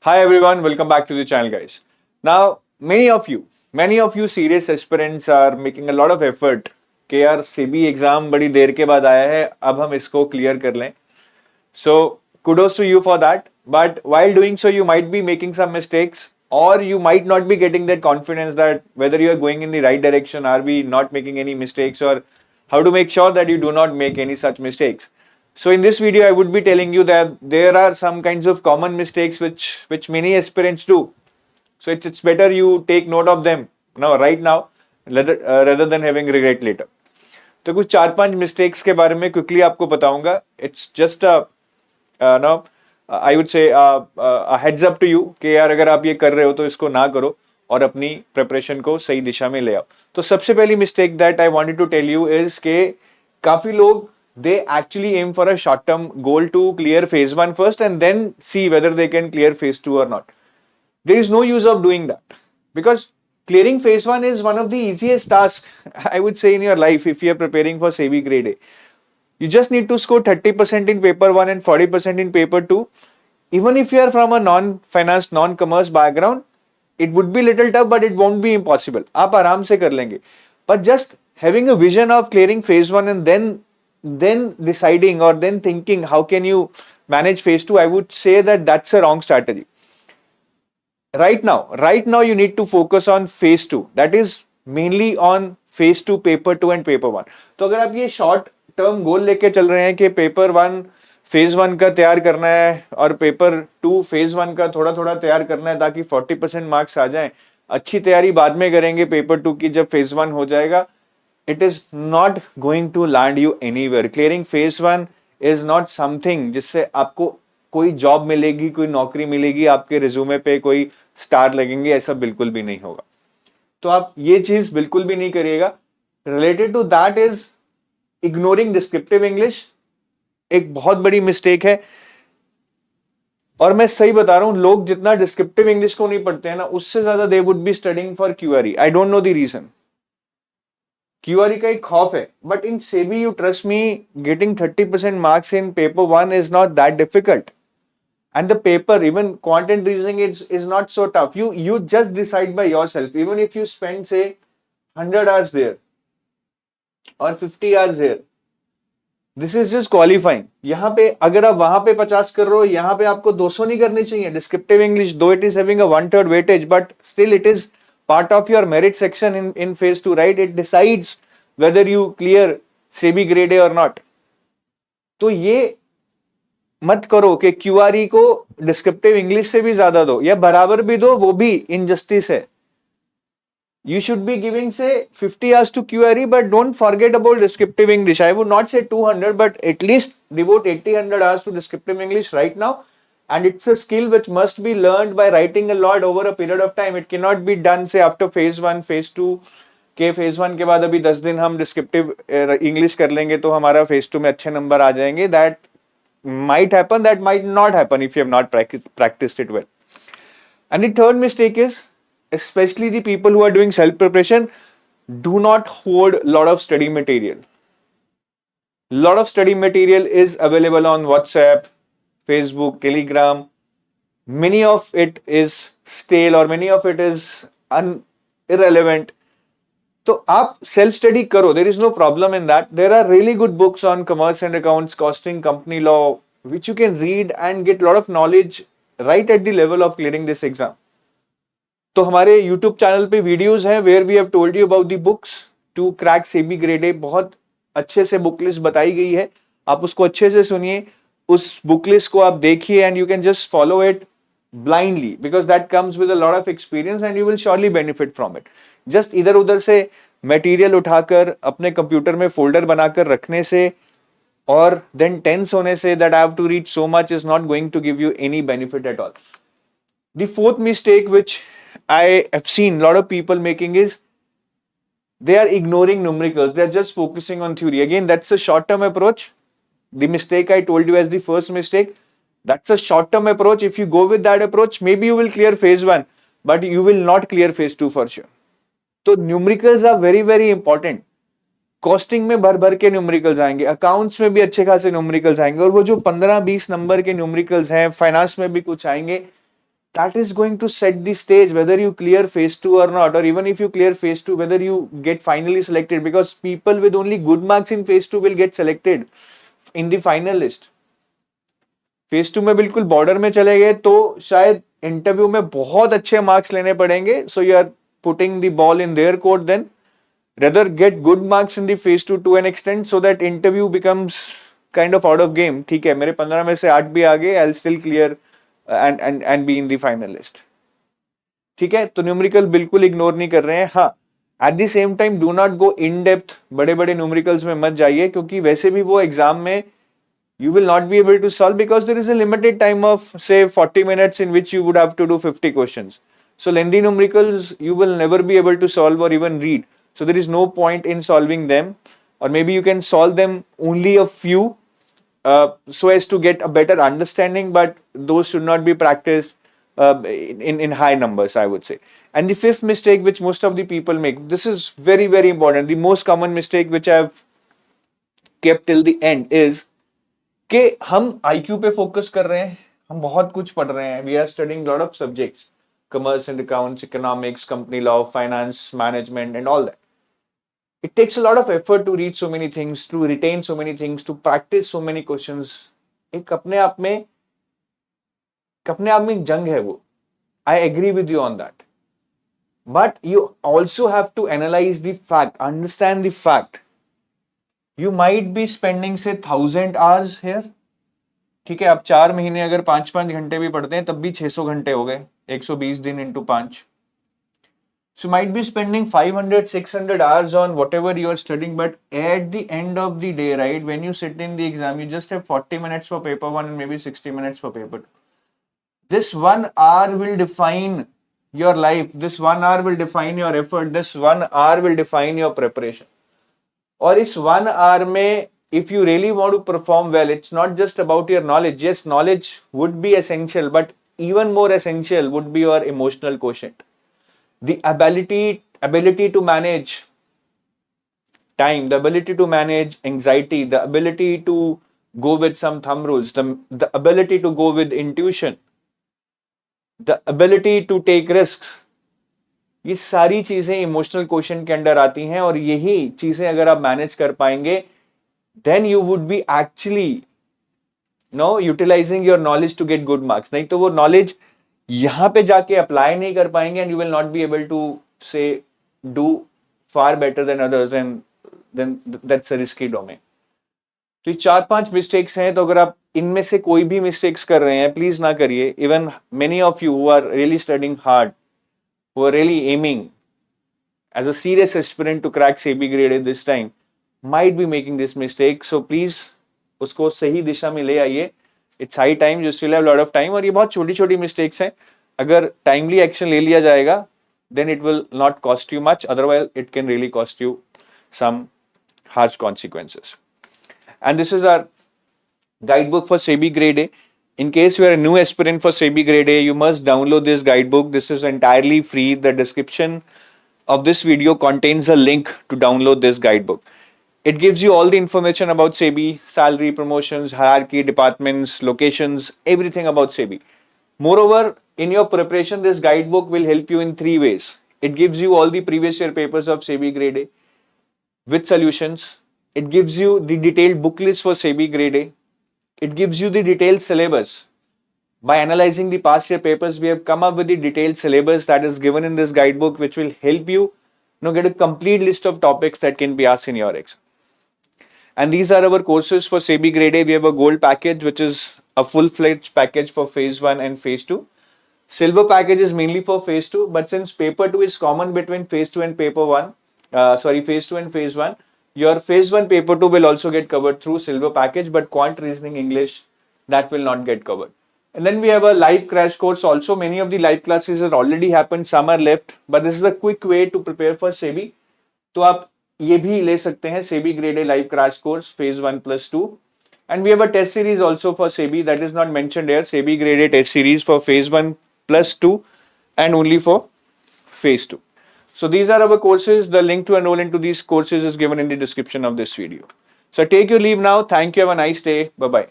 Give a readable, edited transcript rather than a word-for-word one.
Hi everyone, welcome back to the channel, guys. Now, many of you serious aspirants are making a lot of effort कि यार CB exam बड़ी देर के बाद आया है, अब हम इसको क्लियर कर लें. So kudos to you for that. But while doing so, you might be making some mistakes, or you might not be getting that confidence that whether you are going in the right direction, are we not making any mistakes, or how to make sure that you do not make any such mistakes. So in this video, I would be telling you that there are some kinds of common mistakes which many aspirants do. So it's better you take note of them now, right now, rather than having regret later. तो कुछ 4-5 mistakes के बारे में quickly आपको बताऊंगा. It's just no I would say heads up to you कि यार अगर आप ये कर रहे हो तो इसको ना करो और अपनी प्रिपरेशन को सही दिशा में ले आओ. तो सबसे पहली mistake that I wanted to tell you is के काफी लोग they actually aim for a short term goal to clear phase 1 first and then see whether they can clear phase 2 or not. There is no use of doing that because clearing phase 1 is one of the easiest tasks I would say in your life if you are preparing for SEBI grade A. You just need to score 30% in paper 1 and 40% in paper 2. Even if you are from a non-finance, non-commerce background, it would be little tough, but it won't be impossible. आप आराम से कर लेंगे. But just having a vision of clearing phase 1 and then deciding or then thinking how can you manage phase 2, I would say that that's a wrong strategy. Right now you need to focus on phase 2. That is mainly on phase 2, paper 2 and paper 1. तो अगर आप ये short term goal लेके चल रहे हैं कि paper 1 phase 1 का तैयार करना है और paper 2 phase 1 का थोड़ा थोड़ा तैयार करना है ताकि 40% मार्क्स आ जाएं, अच्छी तैयारी बाद में करेंगे paper 2 की जब phase 1 हो जाएगा, it is not going to land you anywhere. Clearing phase 1 is not something जिससे आपको कोई जॉब मिलेगी, कोई नौकरी मिलेगी, आपके रिज्यूमे पे कोई स्टार लगेंगे, ऐसा बिल्कुल भी नहीं होगा. तो आप ये चीज बिल्कुल भी नहीं करिएगा. Related to that is ignoring descriptive English. एक बहुत बड़ी मिस्टेक है और मैं सही बता रहा हूं, लोग जितना डिस्क्रिप्टिव इंग्लिश को नहीं पढ़ते हैं ना, उससे ज्यादा they would be studying for QRE. I don't know the reason. QRE का एक खौफ है, but in SEBI you trust me, getting 30% marks in paper 1 is not that difficult. And the paper, even quant and reasoning, is not so tough. You just decide by yourself. Even if you spend say 100 hours there or 50 hours here, this is just qualifying. यहाँ पे अगर आप वहां पे 50 कर रहे हो, यहाँ पे आपको 200 नहीं करनी चाहिए. Descriptive English, though it is having a 1/3 weightage, but still it is part of your merit section in phase 2, right? It decides whether you clear SEBI grade A or not. तो ये मत करो कि क्यूआरई को डिस्क्रिप्टिव इंग्लिश से भी ज्यादा दो या बराबर भी दो, वो भी इनजस्टिस है. You should be giving say 50 hours to QRE, but don't forget about descriptive English. I would not say 200, but at least devote 80-100 hours to descriptive English right now. And it's a skill which must be learned by writing a lot over a period of time. It cannot be done say after phase 1, phase 2. के phase 1 के बाद अभी 10 दिन हम descriptive English कर लेंगे तो हमारा phase 2 में अच्छे नंबर आ जाएंगे. That might happen, that might not happen if you have not practiced it well. And the third mistake is, especially the people who are doing self preparation, do not hoard a lot of study material. Lot of study material is available on WhatsApp, Facebook, Telegram. Many of it is stale or many of it is irrelevant. तो आप self study करो, there is no problem in that. There are really good books on commerce and accounts, costing, company law, which you can read and get lot of knowledge right at the level of clearing this exam. तो हमारे YouTube channel पे videos हैं where we have told you about the books to crack SEBI grade A. बहुत अच्छे से book list बताई गई है, आप उसको अच्छे से सुनिए, उस बुक लिस्ट को आप देखिए and you can just follow it blindly because that comes with a lot of experience and you will surely benefit from it. Just इधर उधर से मटेरियल उठाकर अपने कंप्यूटर में फोल्डर बनाकर रखने से और then tense होने से that I have to read so much is not going to give you any benefit at all. The fourth mistake which I have seen a lot of people making is they are ignoring numericals. They are just focusing on theory. Again, that's a short-term approach. The mistake I told you as the first mistake, that's a short-term approach. If you go with that approach, maybe you will clear phase 1, but you will not clear phase 2 for sure. So numericals are very, very important. Costing में भर भर के numericals आएंगे, accounts में भी अच्छे खासे numericals आएंगे, और वो जो 15-20 नंबर के न्यूमेरिकल्स हैं, फाइनेंस में भी कुछ आएंगे. that is going to set the stage whether you clear phase 2 or not, or even if you clear phase 2 whether you get finally selected, because people with only good marks in phase 2 will get selected in the final list. Phase 2 में बिल्कुल border में चले गए तो शायद interview में बहुत अच्छे मार्क्स लेने पड़ेंगे, so you are putting the ball in their court, then rather get good marks in the phase 2 to an extent so that interview becomes kind of out of game. ठीक है, मेरे 15 में से 8 भी आ गए, I'll still clear and be in the final list. ठीक है, तो न्यूमेरिकल बिल्कुल इग्नोर नहीं कर रहे हैं. हाँ, at the same time do not go in depth, बड़े बड़े न्यूमेरिकल्स में मत जाइए, क्योंकि वैसे भी वो एग्जाम में you will not be able to solve because there is a limited time of say 40 minutes in which you would have to do 50 questions. So lengthy numericals you will never be able to solve or even read. So there is no point in solving them, or maybe you can solve them only a few so as to get a better understanding, but those should not be practiced in high numbers, I would say. And the fifth mistake which most of the people make, this is very very important, the most common mistake which I have kept till the end is कि हम IQ पे focus कर रहे हैं, हम बहुत कुछ पढ़ रहे हैं, we are studying lot of subjects, commerce and accounts, economics, company law, finance, management and all that. It takes a lot of effort to read so many things, to retain so many things, to practice so many questions. एक अपने आप में एक जंग है वो. I agree with you on that. But you also have to analyze the fact, understand the fact. You might be spending say 1000 hours here. ठीक है, आप 4 महीने अगर 5-5 घंटे भी पढ़ते हैं तब भी 600 घंटे हो गए, 120 दिन into 5. So might be spending 500-600 hours on whatever you are studying, but at the end of the day, right, when you sit in the exam, you just have 40 minutes for paper 1 and maybe 60 minutes for paper 2. This 1 hour will define your life. This 1 hour will define your effort. This 1 hour will define your preparation. और इस 1 hour में if you really want to perform well, it's not just about your knowledge. Yes, knowledge would be essential, but even more essential would be your emotional quotient. The ability to manage time, the ability to manage anxiety, the ability to go with some thumb rules, the ability to go with intuition, the ability to take risks. ये सारी चीजें emotional question के under आती हैं, और यही चीजें अगर आप मैनेज कर पाएंगे, then you would be actually utilizing your knowledge to get good marks. नहीं तो वो knowledge यहां पे जाके अप्लाई नहीं कर पाएंगे, and you will not be able to say do far better than others, and then that's a risky domain. तो ये 4-5 मिस्टेक्स हैं, तो अगर आप इनमें से कोई भी मिस्टेक्स कर रहे हैं प्लीज ना करिए. Even many of you who are really studying hard, who are really aiming as a serious aspirant to crack SEBI grade A this time, might be making this mistake. So please उसको सही दिशा में ले आइए. It's high time, you still have a lot of time, और ये बहुत छोटी छोटी mistakes हैं. अगर timely action ले लिया जाएगा, then it will not cost you much. Otherwise, it can really cost you some harsh consequences. And this is our guidebook for SEBI grade A. In case you are a new aspirant for SEBI grade A, you must download this guidebook. This is entirely free. The description of this video contains a link to download this guidebook. It gives you all the information about SEBI, salary, promotions, hierarchy, departments, locations, everything about SEBI. Moreover, in your preparation, this guidebook will help you in 3 ways. It gives you all the previous year papers of SEBI grade A with solutions. It gives you the detailed book list for SEBI grade A. It gives you the detailed syllabus. By analyzing the past year papers, we have come up with the detailed syllabus that is given in this guidebook, which will help you, get a complete list of topics that can be asked in your exam. And these are our courses for SEBI grade A. We have a gold package, which is a full-fledged package for phase 1 and phase 2. Silver package is mainly for phase 2, but since paper 2 is common between phase 2 and phase 2 and phase 1, your phase 1 paper 2 will also get covered through silver package, but quant, reasoning, English, that will not get covered. And then we have a live crash course also. Many of the live classes have already happened, some are left, but this is a quick way to prepare for SEBI. तो आप ये भी ले सकते हैं SEBI grade A live crash course phase 1+2. And we have a test series also for SEBI that is not mentioned here. SEBI grade A test series for phase 1+2 and only for phase 2. So these are our courses. The link to enroll into these courses is given in the description of this video. So take your leave now. Thank you. Have a nice day. Bye-bye.